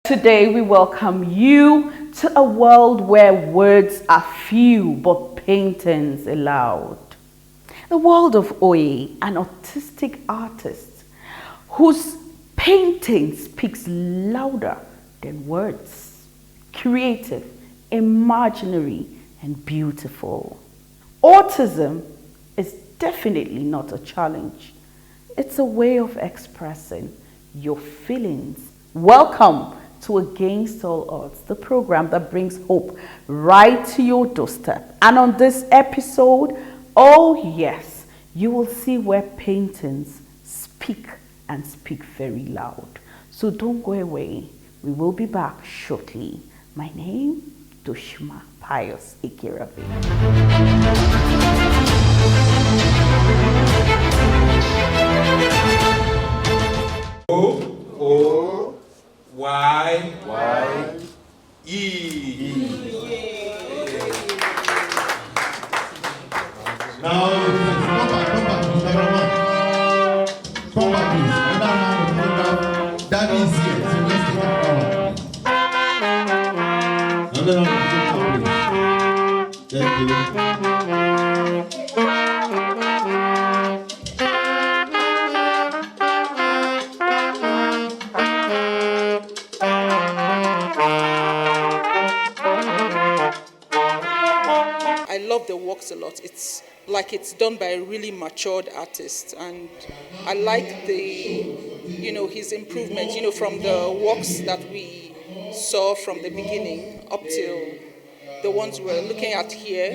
Today we welcome you to a world where words are few but paintings allowed. The world of Oye, an autistic artist whose painting speaks louder than words. Creative, imaginary, and beautiful. Autism is definitely not a challenge. It's a way of expressing your feelings. Welcome to Against All Odds, the program that brings hope right to your doorstep. And on this episode, oh yes, you will see where paintings speak and speak very loud. So don't go away. We will be back shortly. My name, Doshima Pius Ikirabe. Y-E. Now, come back, please. Another round of photograph. Daddy is here, so let's take a power. Another round of photograph, please. Thank you. I love the works a lot. It's like it's done by a really matured artist, and I like the, his improvement, from the works that we saw from the beginning up till the ones we're looking at here.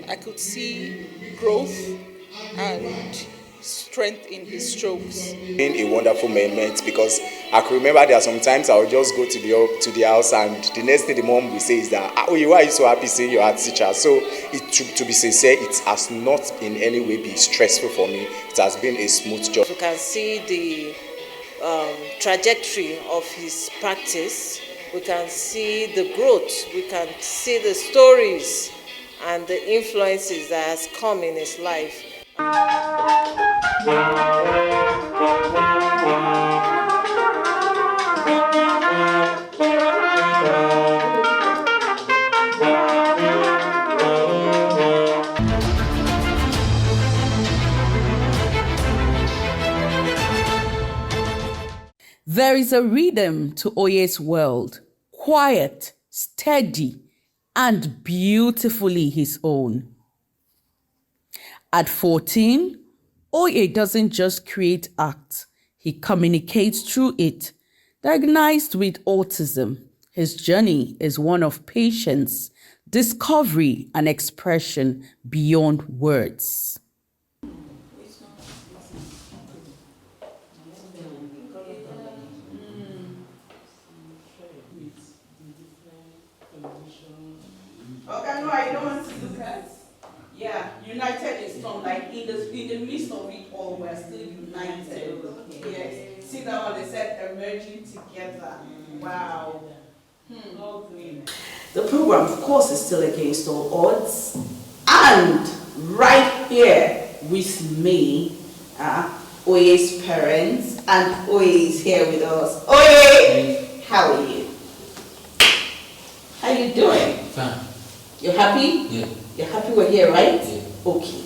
I could see growth and strength in his strokes. Been a wonderful moment, because I can remember there are sometimes I would just go to the house, and the next thing the mom will say is that, "Oh, why are you so happy seeing your art teacher?" So to be sincere, it has not in any way been stressful for me. It has been a smooth job. You can see the trajectory of his practice. We can see the growth. We can see the stories and the influences that has come in his life. There is a rhythm to Oye's world, quiet, steady, and beautifully his own. At 14, Oye doesn't just create art, he communicates through it. Diagnosed with autism, his journey is one of patience, discovery, and expression beyond words. Okay, no, I don't want to look at. Yeah, united in storm, like in the midst of it all, we're still united. Yes. See that one, they said emerging together. Wow. The program, of course, is still Against All Odds. And right here with me, Oye's parents, and Oye is here with us. Oye, how are you? How you doing? Fine. You're happy? Yeah. You're happy we're here, right? Yeah. Okay.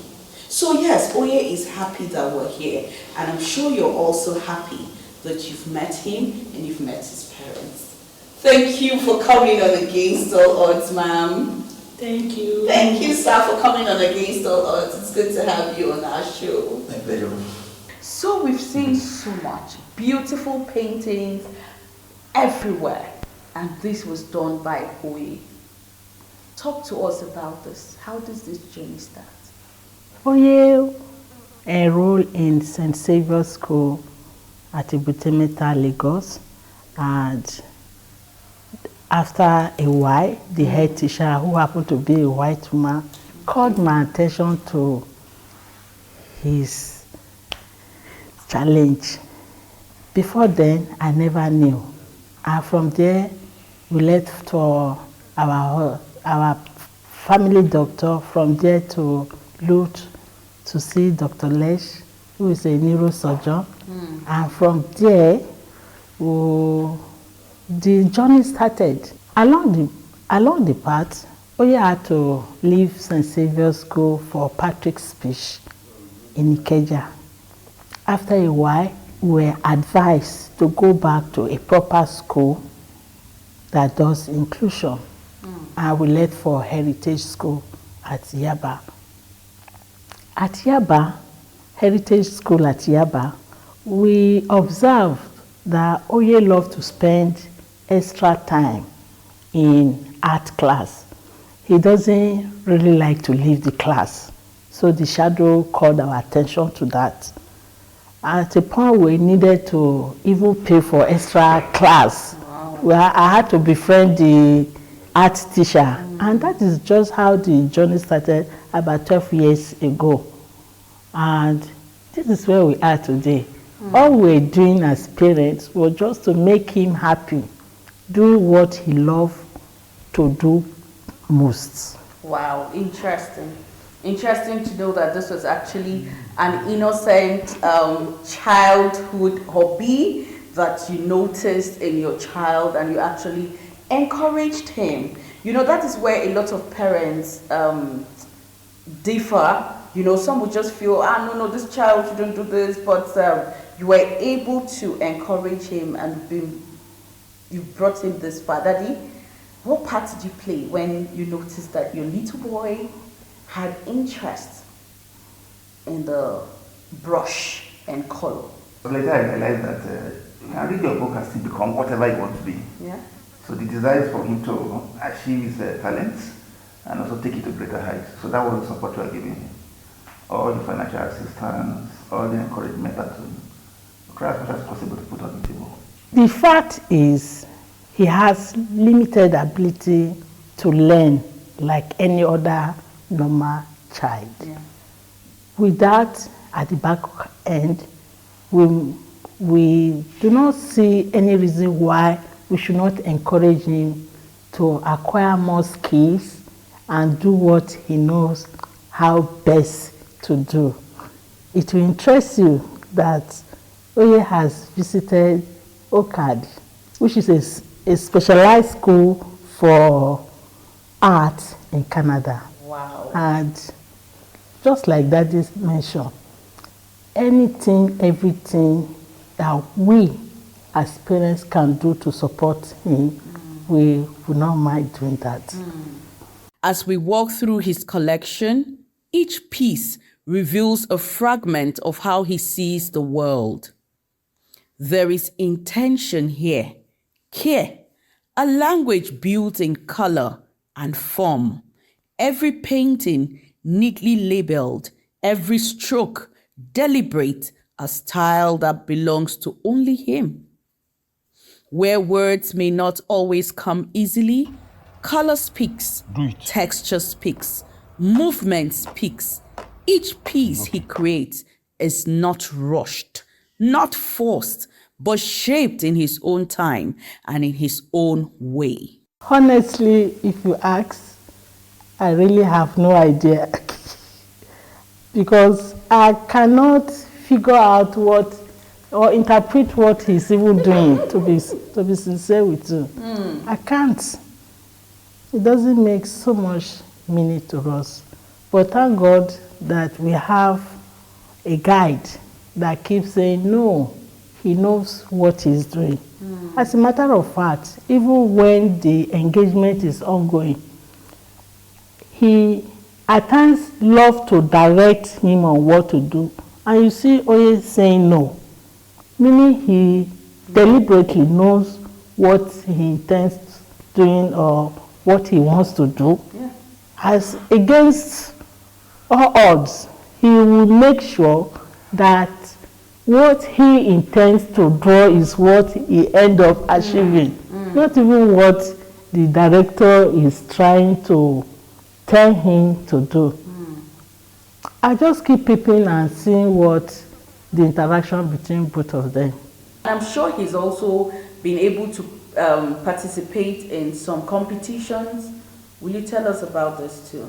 So yes, Oye is happy that we're here. And I'm sure you're also happy that you've met him and you've met his parents. Thank you for coming on Against All Odds, ma'am. Thank you. Thank you, sir, for coming on Against All Odds. It's good to have you on our show. My pleasure. So we've seen so much beautiful paintings everywhere, and this was done by Oye. Talk to us about this. How does this journey start? Oye enrolled in St. Saviour's School at Abuja, Lagos, And after a while, the head teacher, who happened to be a white woman, called my attention to his challenge. Before then, I never knew. And from there, we left for our family doctor, from there to Lut to see Dr. Lesh, who is a neurosurgeon. And from there, the journey started. Along the path, Oye had to leave St. Saviour's School for Patrick's speech in Ikeja. After a while, we were advised to go back to a proper school that does inclusion. And we left for Heritage School at Yaba. At Yaba, Heritage School at Yaba, we observed that Oye loved to spend extra time in art class. He doesn't really like to leave the class. So the shadow called our attention to that. At a point we needed to even pay for extra class. Where I had to befriend the art teacher. And that is just how the journey started about 12 years ago. And this is where we are today. All we're doing as parents was just to make him happy, do what he loved to do most. Wow, interesting. Interesting to know that this was actually an innocent childhood hobby that you noticed in your child and you actually encouraged him. You know, that is where a lot of parents differ. You know, some would just feel, no, this child shouldn't do this, but you were able to encourage him and you brought him this far. Daddy, what part did you play when you noticed that your little boy had interest in the brush and color? Later I realized that you can read your book and still become whatever you want to be. Yeah. So the desire is for him to achieve his talents and also take it to greater heights. So that was the support we are giving him. All the financial assistance, all the encouragement to try as much as possible to put on the table. The fact is, he has limited ability to learn like any other normal child. Yeah. With that, at the back end, we do not see any reason why we should not encourage him to acquire more skills and do what he knows how best to do. It will interest you that Oye has visited OCAD, which is a specialized school for art in Canada. Wow. And just like Daddy mentioned, anything, everything that we as parents can do to support him, we would not mind doing that. As we walk through his collection, each piece reveals a fragment of how he sees the world. There is intention here, care, a language built in color and form. Every painting neatly labeled, every stroke deliberate, a style that belongs to only him. Where words may not always come easily, color speaks, texture speaks, movement speaks. Each piece he creates is not rushed, not forced, but shaped in his own time and in his own way. Honestly, if you ask, I really have no idea. Because I cannot figure out what or interpret what he's even doing, to be sincere with you. I can't. It doesn't make so much meaning to us. But thank God that we have a guide that keeps saying, no, he knows what he's doing. As a matter of fact, even when the engagement is ongoing, he at times loves to direct him on what to do. And you see Oye saying no, meaning he deliberately knows what he intends doing or what he wants to do. Yeah. As against all odds, he will make sure that what he intends to draw is what he end up achieving. Not even what the director is trying to tell him to do. I just keep peeping and seeing what the interaction between both of them. I'm sure he's also been able to participate in some competitions. Will you tell us about this too?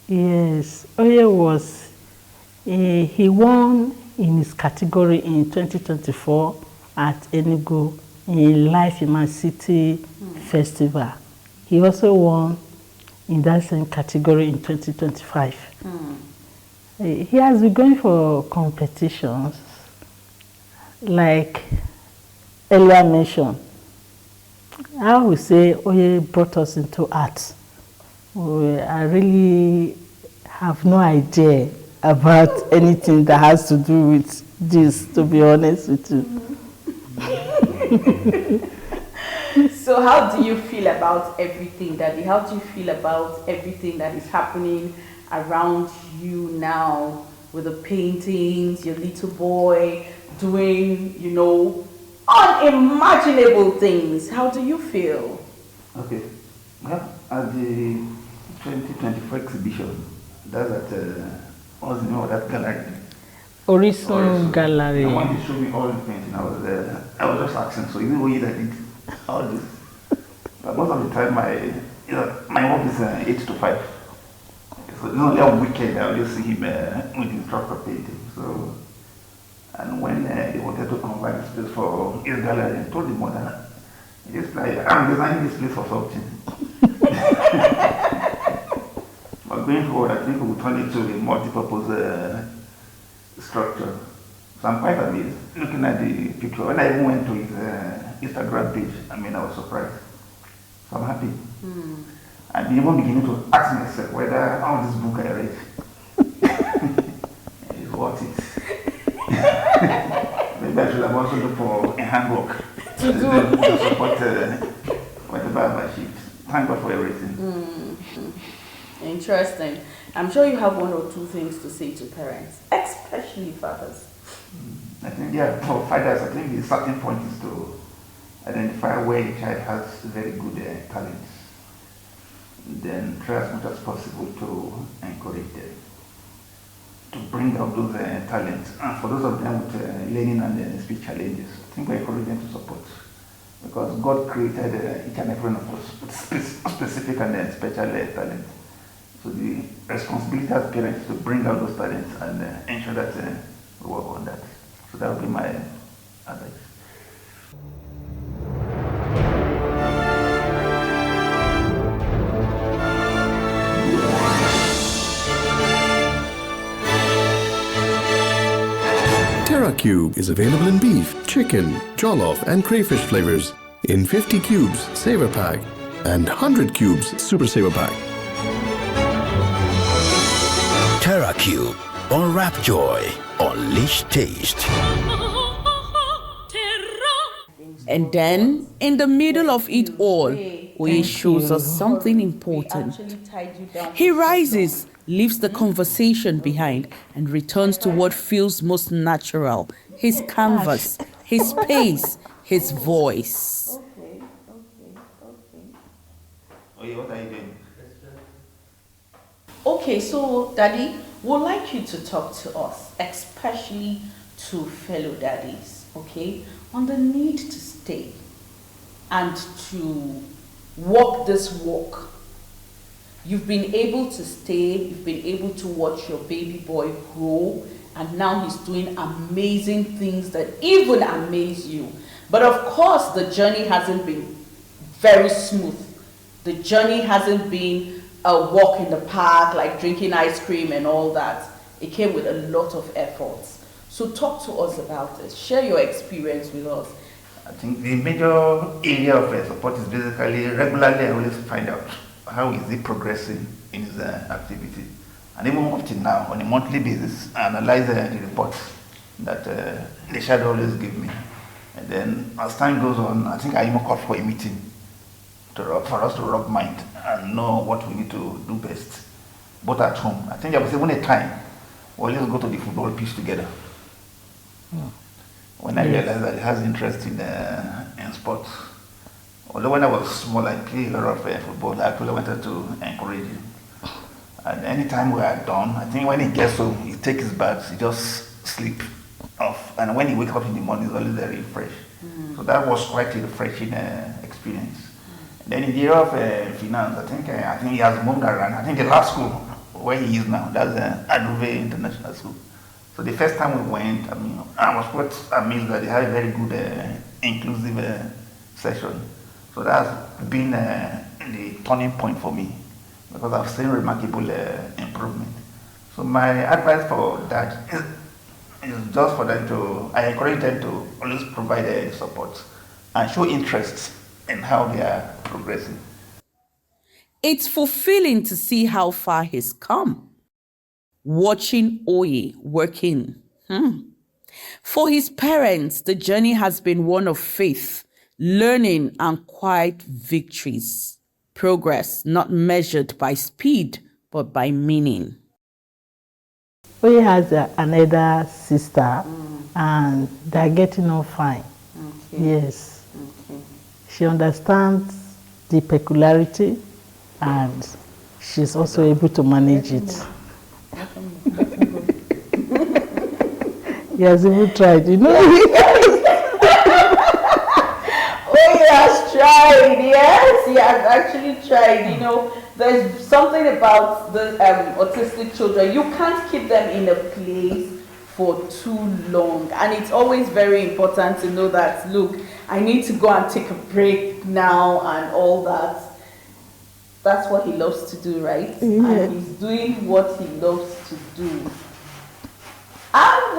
Yes, Oye was, he won in his category in 2024 at Enugu in Life in My City Festival. He also won in that same category in 2025. He has been going for competitions, like earlier mentioned. I would say Oye brought us into art. I really have no idea about anything that has to do with this, to be honest with you. So how do you feel about everything, Daddy? How do you feel about everything that is happening around you now with the paintings, your little boy doing, you know, unimaginable things? How do you feel? Okay. Well, at the 2024 exhibition, that's at, what's the name of that gallery? Orisun Gallery. I want to show me all the painting. I was just asking, so even way that did all this. But most of the time, my work is 8 to 5. So it's only a weekend I will just see him with instructor painting. So, and when they wanted to convert this place for his gallery, I told the mother, it's like, I'm designing this place for something. But going forward, I think we will turn it to a multi-purpose structure. So I'm quite amazed looking at the picture. When I even went to his Instagram page, I was surprised. So I'm happy. I'm even beginning to ask myself whether all this book I read is worth it. Maybe I should have also looked for a handbook to support whatever I've achieved. Thank God for everything. Interesting. I'm sure you have one or two things to say to parents, especially fathers. I think, for fathers, I think the starting point is to identify where a child has very good talents. Then try as much as possible to encourage them, to bring out those talents. And for those of them with learning and speech challenges, I think we encourage them to support. Because God created each and every one of us with specific and special talents. So the responsibility as parents is to bring out those talents and ensure that we work on that. So that would be my advice. TerraCube is available in beef, chicken, jollof and crayfish flavors in 50 cubes Saver Pack and 100 cubes Super Saver Pack. TerraCube, unwrap joy, unleash taste. And then, in the middle of it all, Oye shows us something important. He rises, leaves the conversation behind, and returns to what feels most natural: his canvas, his space, his voice. Oye, what are you doing? Okay, so Daddy, we'd like you to talk to us, especially to fellow daddies, okay, on the need to stay and to walk this walk. You've been able to stay, you've been able to watch your baby boy grow, and now he's doing amazing things that even amaze you. But of course, the journey hasn't been very smooth. The journey hasn't been a walk in the park, like drinking ice cream and all that. It came with a lot of efforts. So talk to us about it. Share your experience with us. I think the major area of support is basically regularly I always find out how is he progressing in his activity. And even up till now, on a monthly basis, I analyze the reports that the shadow always give me. And then as time goes on, I think I even call for a meeting for us to rub mind and know what we need to do best, both at home. I think there was even a time we always go to the football pitch together. when I realized that he has interest in sports. Although when I was small, I played a lot of football. I actually wanted to encourage him. And anytime we are done, I think when he gets home, he takes his bath, he just sleep off. And when he wakes up in the morning, he's always very fresh. So that was quite a refreshing experience. And then in the area of finance, I think he has moved around. I think the last school where he is now, that's Abuja International School. So the first time we went, I was quite amazed that they had a very good inclusive session. So that's been the turning point for me because I've seen remarkable improvement. So my advice for that is just for them to, I encourage them to always provide support and show interest in how they are progressing. It's fulfilling to see how far he's come. Watching Oye working. For his parents, the journey has been one of faith, learning, and quiet victories. Progress not measured by speed, but by meaning. Oye has another sister, and they're getting on fine. Okay. Yes. Okay. She understands the peculiarity, and she's also able to manage it. He has even tried, you know. Oh, he has tried, yes, he has actually tried. You know, there's something about the autistic children. You can't keep them in a place for too long. And it's always very important to know that, look, I need to go and take a break now and all that. That's what he loves to do, right? Yeah. And he's doing what he loves to do. And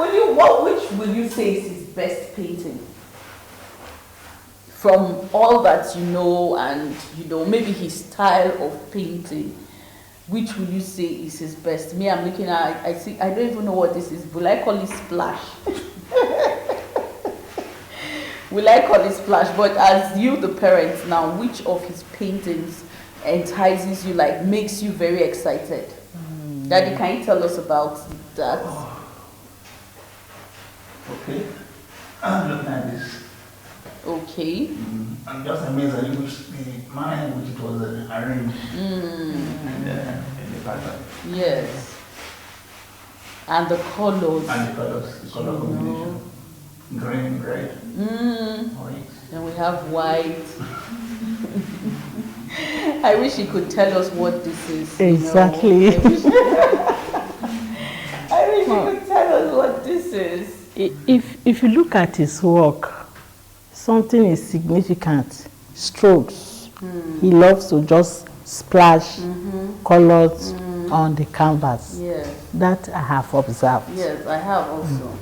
which will you say is his best painting? From all that you know, and maybe his style of painting, which will you say is his best? Me, I'm looking at, I see, I don't even know what this is. Will I call it splash? Will I call it splash? But as you, the parents now, which of his paintings entices you, like makes you very excited? Daddy, can you tell us about that? Okay, I'm looking at this. Okay. I'm just amazed at the manner in which it was arranged in the pattern. Yes. And the colors. And the colors, the color combination. Green, red, white. And we have white. I wish you could tell us what this is. Exactly. I wish you could tell us what this is. If you look at his work, something is significant. Strokes. He loves to just splash colors on the canvas. Yes. That I have observed. Yes, I have also.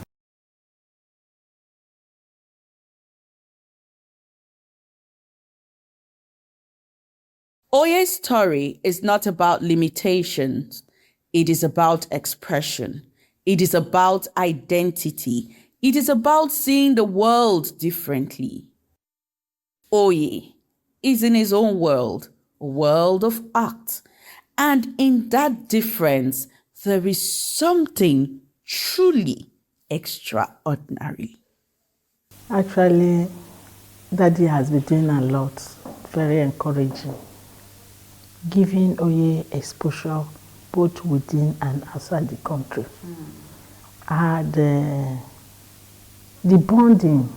Oye's story is not about limitations. It is about expression. It is about identity. It is about seeing the world differently. Oye is in his own world, a world of art. And in that difference, there is something truly extraordinary. Actually, Daddy has been doing a lot, very encouraging, giving Oye exposure both within and outside the country. And the bonding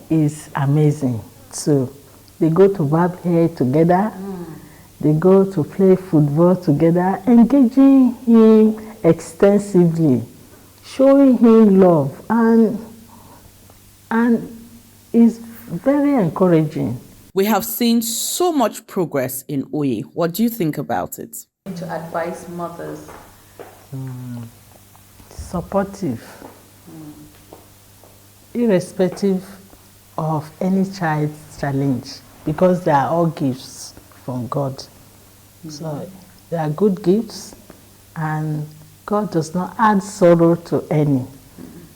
is amazing. So they go to barb hair together, they go to play football together, engaging him extensively, showing him love, and it's very encouraging. We have seen so much progress in Oye. What do you think about it? To advise mothers. Supportive. Irrespective of any child's challenge, because they are all gifts from God. So they are good gifts, and God does not add sorrow to any.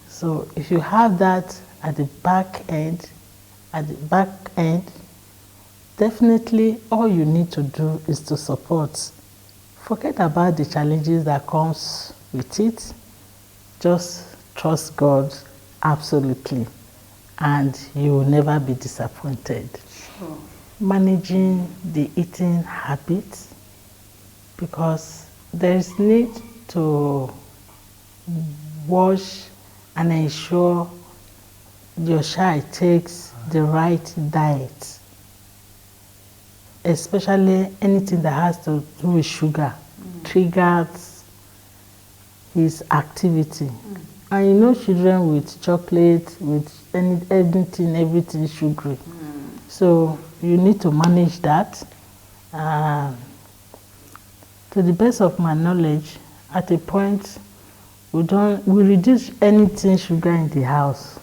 So if you have that at the back end, definitely all you need to do is to support. Forget about the challenges that comes with it. Just trust God absolutely. and you will never be disappointed. Sure. Managing the eating habits, because there is need to watch and ensure your child takes the right diet, especially anything that has to do with sugar, triggers his activity. And you know, children with chocolate, with everything sugary. So you need to manage that. To the best of my knowledge, at a point, we reduce anything sugar in the house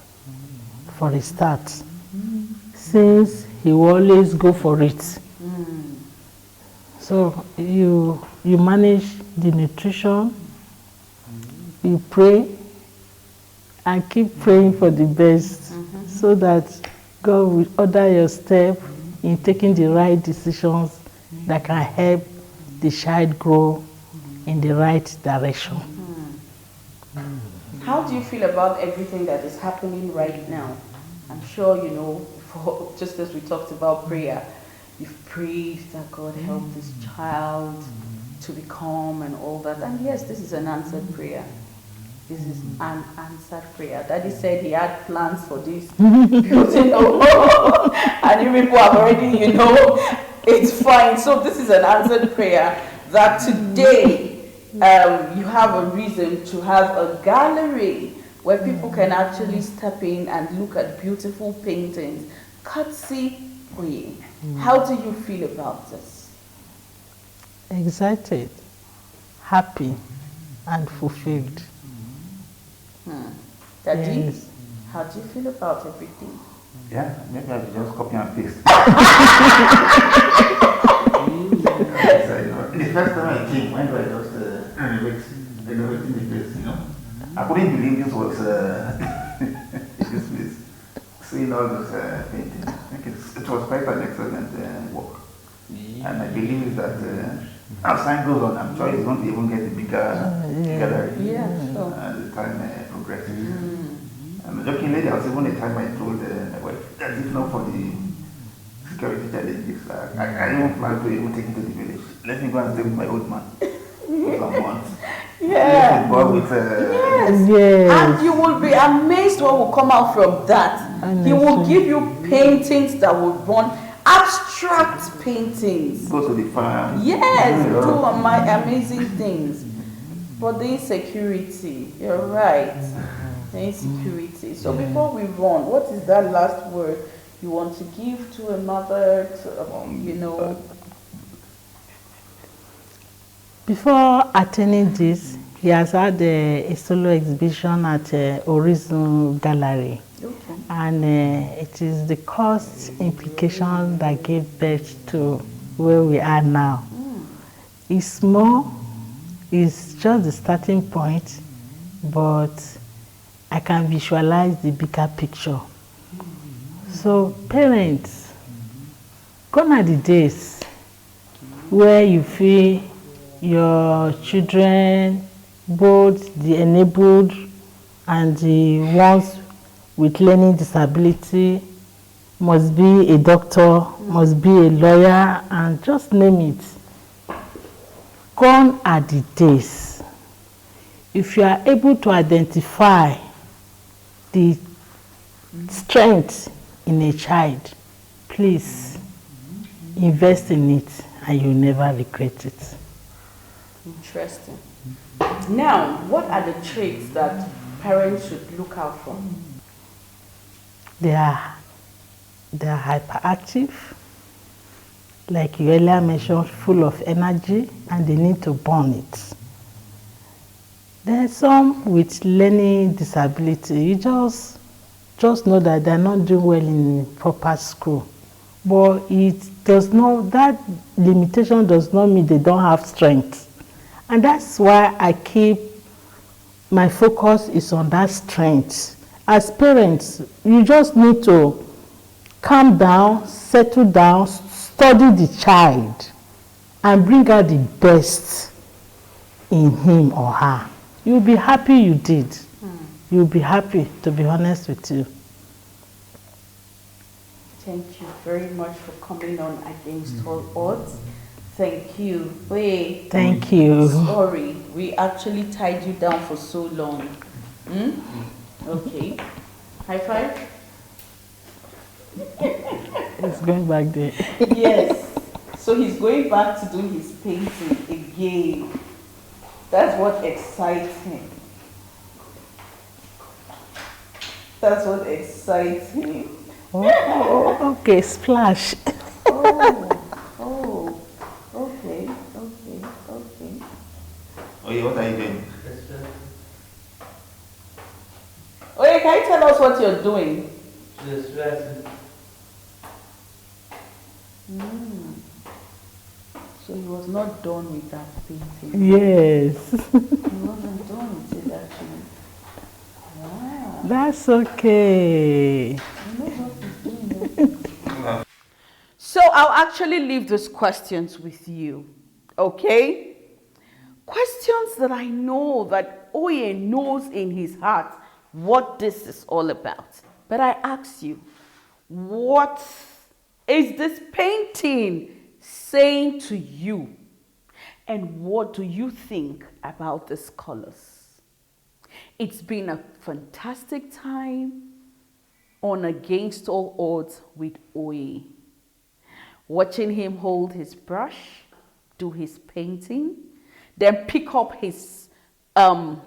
for a start, since he will always go for it. So you manage the nutrition, you pray, and keep praying for the best, so that God will order your step in taking the right decisions that can help the child grow in the right direction. How do you feel about everything that is happening right now? I'm sure you know, just as we talked about prayer, you've prayed that God help this child to become and all that. And yes, this is an answered prayer. This is an answered prayer. Daddy said he had plans for this. And you people have already, it's fine. So this is an answered prayer that today you have a reason to have a gallery where people can actually step in and look at beautiful paintings. Courtesy Oye. How do you feel about this? Excited, happy, and fulfilled. Daddy, Yes. how do you feel about everything? Yeah, maybe I should just copy and paste. The first time I came, when I just renovating the place, I couldn't believe this was this place. Seeing all those paintings, I think it was quite an excellent work. And I believe that as time goes on, I'm sure it's going to even get a bigger gallery. Yeah, sure. As the time progresses. And jokingly, there was even a time I told my wife that if not for the security challenges, I even plan to even take it to the village. Let me go and stay with my old man for some months. Yeah. Yes. Yes. And you will be amazed what will come out from that. He will give you paintings that will run, abstract paintings. Go to the farm. Yes, do amazing things. But the insecurity, you're right. The insecurity. So before we run, what is that last word you want to give to a mother, Before attending this, he has had a solo exhibition at Horizon Gallery. Okay. And it is the cost implication that gave birth to where we are now. It's small, it's just the starting point, but I can visualize the bigger picture. So parents, gone are the days where you feel your children, both the enabled and the ones with learning disability, must be a doctor, must be a lawyer, and just name it. Gone are the days. If you are able to identify the strength in a child, please invest in it and you'll never regret it. Interesting. Now, what are the traits that parents should look out for? They are hyperactive, like you earlier mentioned, full of energy, and they need to burn it. There are some with learning disability. You just know that they're not doing well in proper school. But that limitation does not mean they don't have strength. And that's why my focus is on that strength. As parents, you just need to calm down, settle down, study the child, and bring out the best in him or her. You'll be happy you did. You'll be happy, to be honest with you. Thank you very much for coming on Against All Odds. Thank you. Wait. Thank you. Sorry, we actually tied you down for so long. Hmm? Okay. High five. He's going back there. Yes. So he's going back to do his painting again. That's what excites him. That's what excites him. Oh, okay, splash. Oh, okay. Oh, yeah, what are you doing? Oh, yeah, can you tell us what you're doing? So he was not done with that painting. Yes. He wasn't done with it actually. Wow. That's okay. He knows what he's doing. So I'll actually leave these questions with you. Okay? Questions that I know that Oye knows in his heart what this is all about. But I ask you, what is this painting saying to you? And what do you think about these colors? It's been a fantastic time on Against All Odds with Oye. Watching him hold his brush, do his painting, then pick up his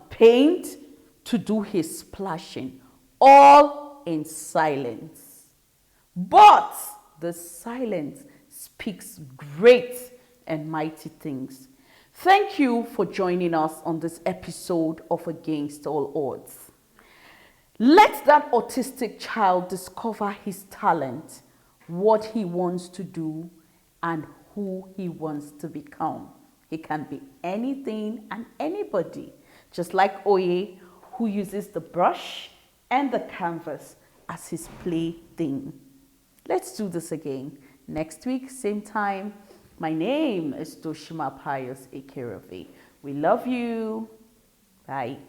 paint to do his splashing, all in silence. But the silence speaks great and mighty things. Thank you for joining us on this episode of Against All Odds. Let that autistic child discover his talent, what he wants to do, and who he wants to become. He can be anything and anybody, just like Oye, who uses the brush and the canvas as his plaything. Let's do this again. Next week, same time. My name is Toshima Pius Ekerevi. We love you. Bye.